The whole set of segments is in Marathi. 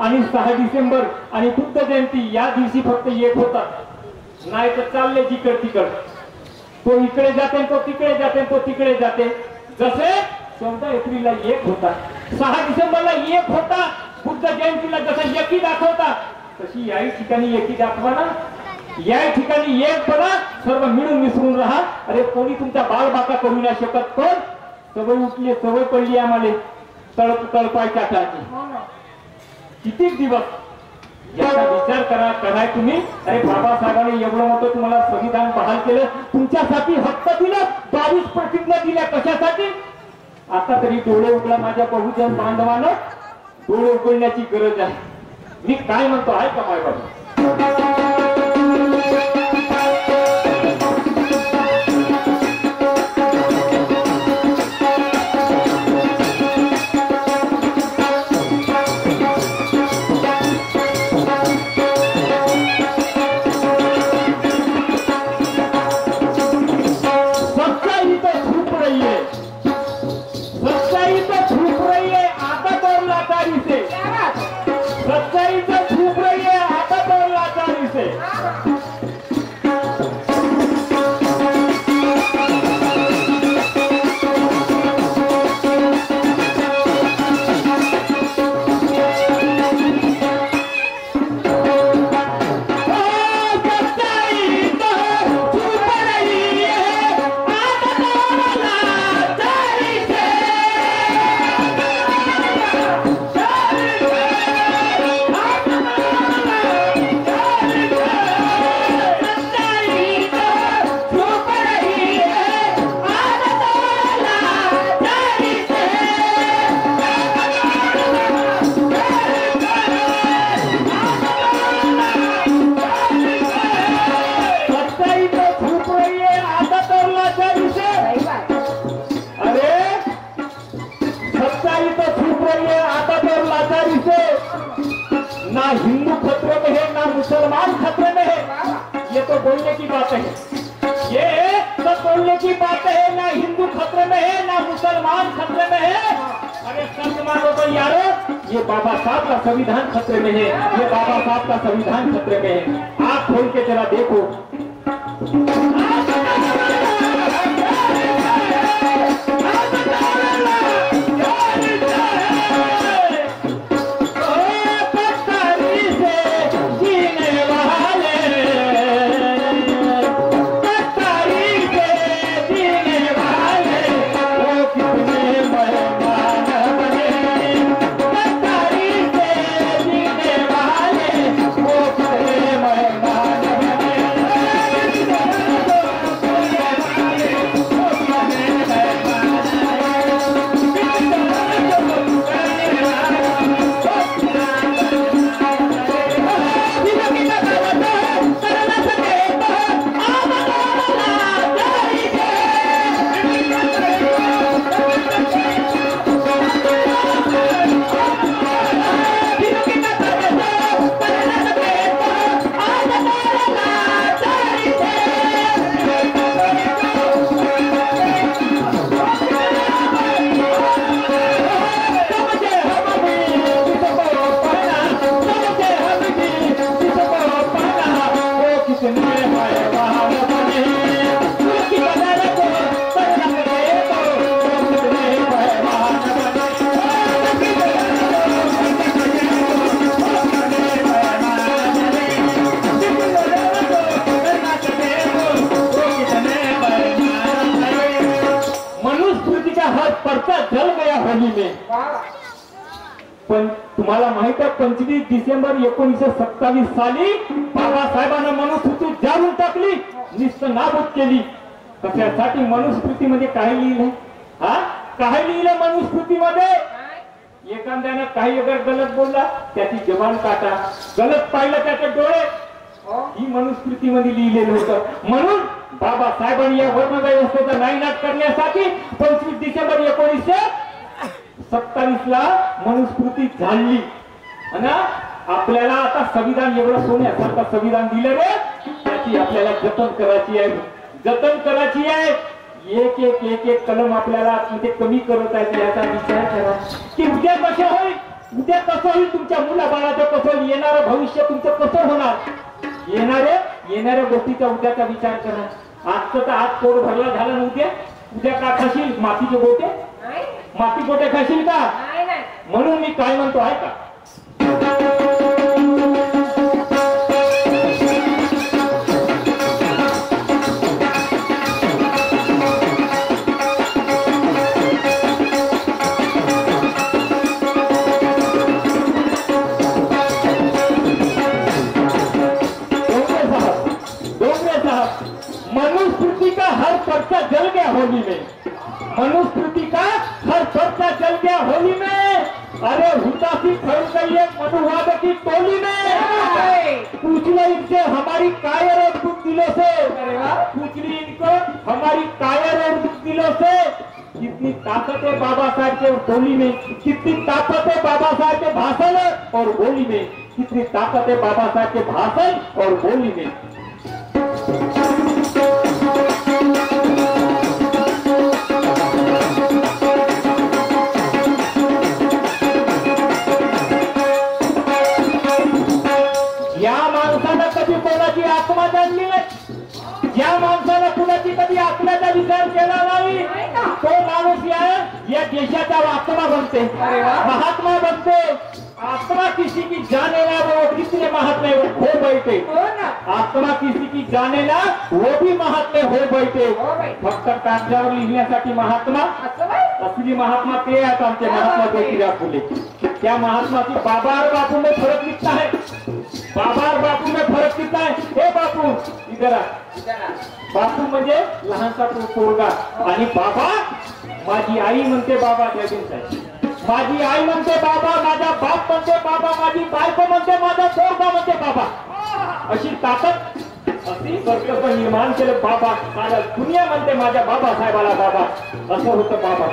आणि 6 डिसेंबर आणि बुद्ध जयंती या दिवशी फक्त एक होता, नाही तर चालले जिकड तिकड, तो इकडे जाते तो तिकडे जाते तो तिकडे जाते. जसे 14 एप्रिलला एक होता, 6 डिसेंबरला एक होता, बुद्ध जयंतीला जसं एकी दाखवता तशी याही ठिकाणी एकी दाखवा ना. या ठिकाणी एक बना, सर्व मिळून मिसळून राहा. अरे कोणी तुमचा बालबाका करू नाही शकत. कोण सवय उठली, सवय पडली आम्हाला तळपाय चाटायची. किती दिवस याचा विचार कराय तुम्ही. अरे बाबासाहेबांनी एवढं मोठं तुम्हाला संविधान बहाल केलं, तुमच्यासाठी हक्क दिलं, 22 प्रतिज्ञा दिल्या. कशासाठी? आता तरी डोळे उघडा माझ्या बहुजन बांधवानं, डोळे उघडण्याची गरज आहे. मी काय म्हणतो आहे का माय बाबा? ना हिंदू खतरे में है ना मुसलमान खतरे में है. ये तो बोलने की बात है, ये तो बोलने की बात है. ना हिंदू खतरे में है ना मुसलमान खतरे में है. अरे संत मानो तो यारो, ये बाबा साहब का संविधान खतरे में है, ये बाबा साहब का संविधान खतरे में है. आप खोल के जरा देखो. पण तुम्हाला माहित आहे 25 डिसेंबर 1927 साली बाबासाहेबांना मनुस्मृती जाळून टाकली, निस्त नाबूद केली. कशासाठी? मनुस्मृतीमध्ये काय लिहिलंय? हा काय लिहिलं मनुस्मृतीमध्ये? एखाद्यानं काही अगर गलत बोलला त्याची जबान काटा, गलत पाहिलं त्याचे डोळे, ही मनुस्मृतीमध्ये लिहिलेलं होतं. म्हणून बाबासाहेबांनी या वर्ण व्यवस्थेचा नायनाट करण्यासाठी 25 डिसेंबर 1927 ला मनुस्मृती झाली. आणि आपल्याला आता संविधान एवढं सोन्यासारखं संविधान दिलं रे, त्याची आपल्याला जतन करायची आहे, जतन करायची आहे. एक एक एक एक कलम आपल्याला म्हणजे कमी करत आहे. याचा विचार करा की उद्या कसे होईल. उद्या कसं होईल तुमच्या मुलाबाळाचं, कसं होईल, येणारं भविष्य तुमचं कसं होणार, येणाऱ्या गोष्टीचा उद्याचा विचार करा. आजचं तर आज पोट भरला झालं ना, उद्या का खाशील मातीचे गोटे, माती गोटे खाशील का? म्हणून मी काय म्हणतो आहे का, मनुस्मृति का हर पर्चा जल गया होली में, मनुस्मृति का हर पर्चा जल गया होली में. अरे हुतासी खड़ गई है मनुवाद की टोली में. पूछ लो इनसे हमारी कायर और दुख दिलों से, पूछ ली इनको हमारी कायर और दुख दिलों से. कितनी ताकत है बाबा साहब के बोली में, कितनी ताकत है बाबा साहब के भाषण और बोली में, कितनी ताकत है बाबा साहब के भाषण और बोली में. या माणसानं कधी कोणाची आत्मा जाणली नाही, या माणसानं कुणाची कधी आत्म्याचा विचार केला नाही, तो माणूस या देशाचा आत्मा बनते, महात्मा बनते. आत्मा किसी की जाने ना वो कितने महात्मे हो बैठे, आत्मा किसी की जाने ना वो भी महात्मे हो बैठे. फक्त कागदावर लिहिण्यासाठी महात्मा, असली महात्मा ते आहेत आमचे महात्मा ज्योतिराव फुले. त्या महात्माची बाबा और बापू में फरक कितना है, बाबा और बापू में फरक कितना है. हे बापू इधर आ, बापू म्हणजे लहानसा पोरगा आणि बाबा माझी आई म्हणते बाबा जगीन साहेब, माझी आई म्हणते बाबा, माझा बाप म्हणते बाबा, माझी बायको म्हणते, माझा पोरगा म्हणते बाबा. अशी ताकद, अशी कर्तव्य निर्माण केलं बाबा. माझ्या दुनिया म्हणते माझ्या बाबासाहेबाला बाबा. असं होतं बाबा.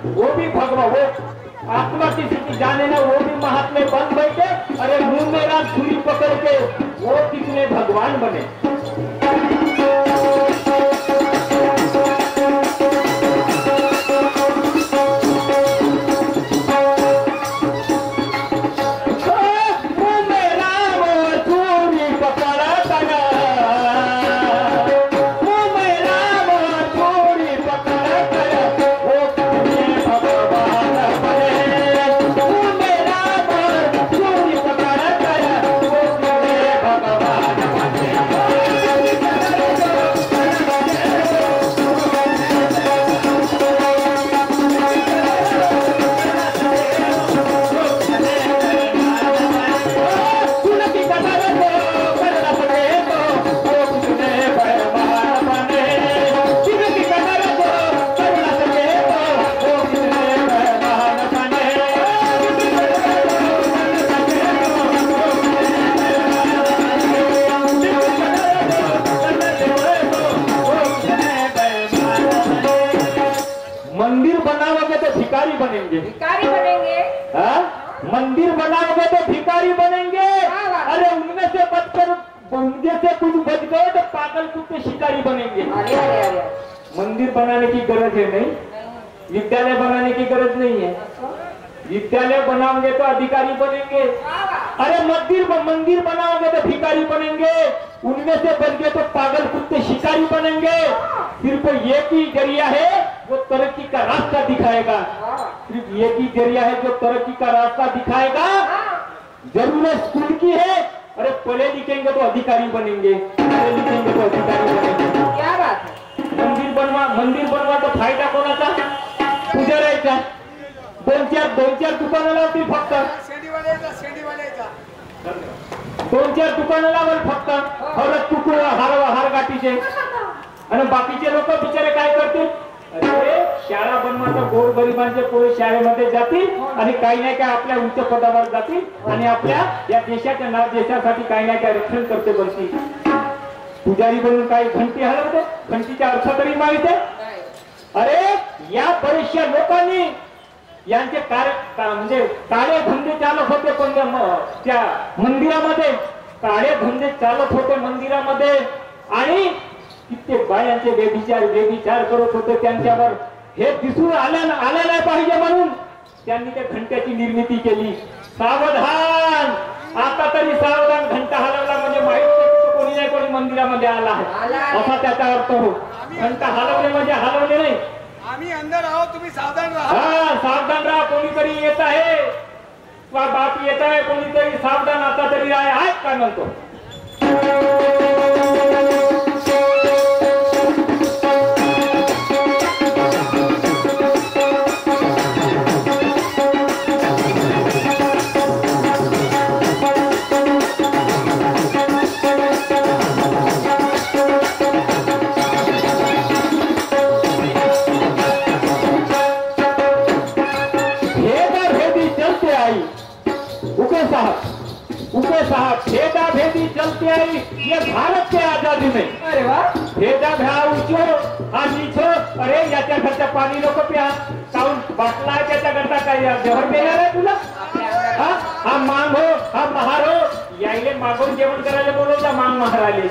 वो भी भगवान, वो आत्मा किसी की जाने ना वो भी महात्मा बन बैठे. अरे मुंह में राम छुरी पकड़ के वो कितने भगवान बने. भगवान मंदिर बनाओगे तो भिखारी बनेंगे, अरे उनमें से बचकर उनमें से कुछ बच गए तो पागल कुत्ते शिकारी बनेंगे। मंदिर बनाने की गरज है नहीं, विद्यालय बनाने की गरज नहीं है। विद्यालय बनाओगे तो अधिकारी बनेंगे, अरे मंदिर बनाओगे तो भिखारी बनेंगे, उनमें से बच गए तो पागल कुत्ते शिकारी बनेंगे। सिर्फ एक ही जरिया है वो तरक्की का रास्ता दिखाएगा, सिर्फ एक ही जरिया है जो तरक्की का रास्ता दिखाएगा। जरूरत स्कूल की है, अरे पढ़े लिखेंगे तो अधिकारी बनेंगे, पढ़े लिखेंगे तो अधिकारी बनेंगे। क्या बात है? मंदिर बनवा तो फायदा कोणाचा? पुजाऱ्याचा। दोन चार दुकानं लावतील फक्त, दोन चार दुकानं लावल फक्त हरच तुकडं हार गाठीचे, आणि बाकीचे लोक बिचारे काय करतील? अरे शाळा बनवायचं, गोरगरिबांचे पोरे शाळेमध्ये जातील आणि काही नाही काय आपल्या उच्च पदावर जातील आणि आपल्या या देशाच्या देशासाठी काही नाही काय रक्षण करते बनतील। पुजारी बनून काही घंटी हलवते, घंटीचा अर्थ तरी माहित आहे? अरे या बरेचशा लोकांनी यांचे म्हणजे काळे धंदे चालत होते, पण त्या मंदिरामध्ये काळे धंदे चालत होते मंदिरामध्ये, आणि कित्येक बायांचे व्यभिचार करत होते त्यांच्यावर। हे दिसून आल्या नाही पाहिजे म्हणून त्यांनी त्या घंट्याची निर्मिती केली। सावधान, आता तरी सावधान, घंटा हलवला म्हणजे माहित नाही कोणी नाही कोणी मंदिरामध्ये आला आहे असा त्याचा अर्थ हो। घंटा हलवले म्हणजे हलवले नाही, आम्ही अंदर आहोत, तुम्ही सावधान राहा। हा सावधान राहा, कोणीतरी येत आहे, बाप येत आहे, कोणीतरी सावधान आता तरी आहे काय म्हणतो? भेदा भेदी चलते आई ये भारत के आजादी में। अरे वाह, भेदा भ्या उचो हा नीचो, अरे याच्या घरचं पाणी नको प्या, काऊन बाटला त्याच्या घरचा काय जहर देणार आहे तुला? हा मांग हो, हा महार हो, यायले मागून जेवण करायला बोलवता मांग महाराले।